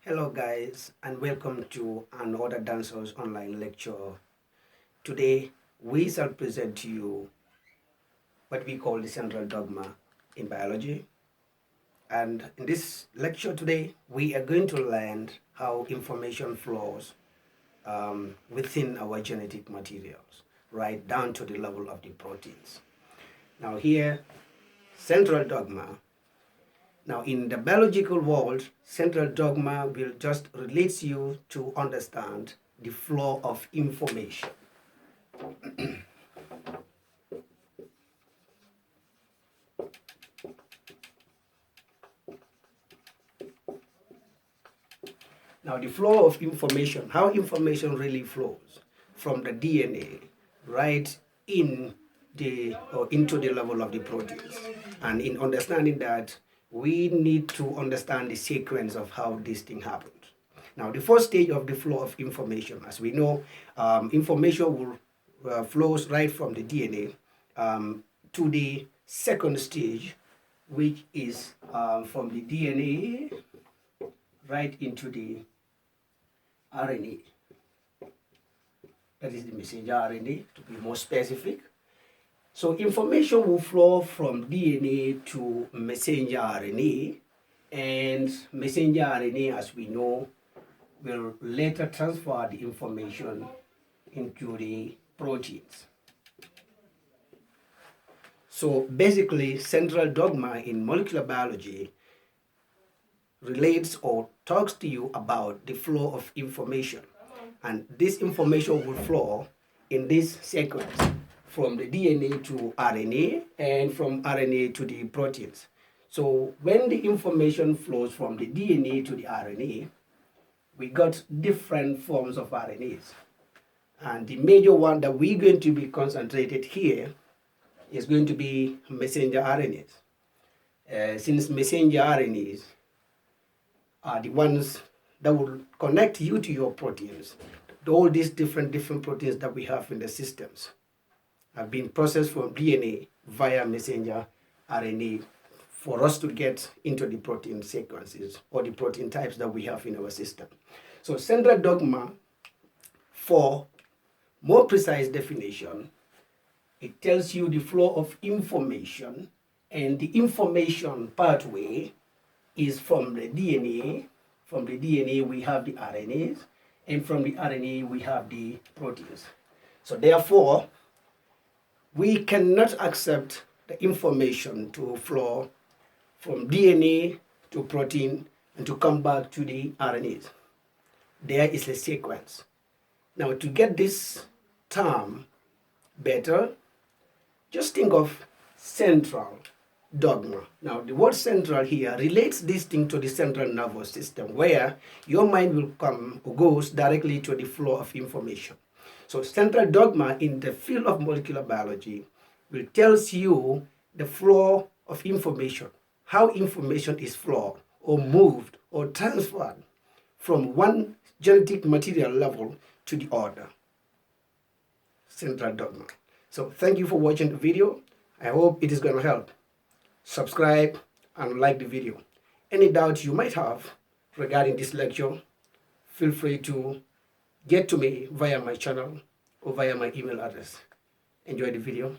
Hello guys and welcome to another Danso's online lecture. Today we shall present to you what we call the central dogma in biology. And in this lecture today we are going to learn how information flows within our genetic materials, right down to the level of the proteins. Now here, central dogma. Now, in the biological world, central dogma will just relate you to understand the flow of information. Now, the flow of information, how information really flows from the DNA right in the or into the level of the proteins. And in understanding that, we need to understand the sequence of how this thing happens. Now, the first stage of the flow of information, as we know, information will flows right from the DNA to the second stage, which is from the DNA right into the RNA. That is the messenger RNA, to be more specific. So information will flow from DNA to messenger RNA, and messenger RNA, as we know, will later transfer the information into the proteins. So basically, central dogma in molecular biology relates or talks to you about the flow of information. And this information will flow in this sequence from the DNA to RNA and from RNA to the proteins. So when the information flows from the DNA to the RNA, we got different forms of RNAs. And the major one that we're going to be concentrated here is going to be messenger RNAs. Since messenger RNAs are the ones that will connect you to your proteins. All these different proteins that we have in the systems have been processed from DNA via messenger RNA for us to get into the protein sequences or the protein types that we have in our system. So central dogma, for more precise definition, it tells you the flow of information, and the information pathway is from the DNA. From the DNA we have the RNAs, and from the RNA we have the proteins. So therefore, we cannot accept the information to flow from DNA to protein and to come back to the RNAs. There is a sequence. Now, to get this term better, just think of central dogma. Now, the word central here relates this thing to the central nervous system, where your mind will come or goes directly to the flow of information. So central dogma in the field of molecular biology will tells you the flow of information, how information is flowed or moved or transferred from one genetic material level to the other. Central dogma. So thank you for watching the video. I hope it is going to help. Subscribe and like the video. Any doubts you might have regarding this lecture, feel free to get to me via my channel or via my email address. Enjoy the video.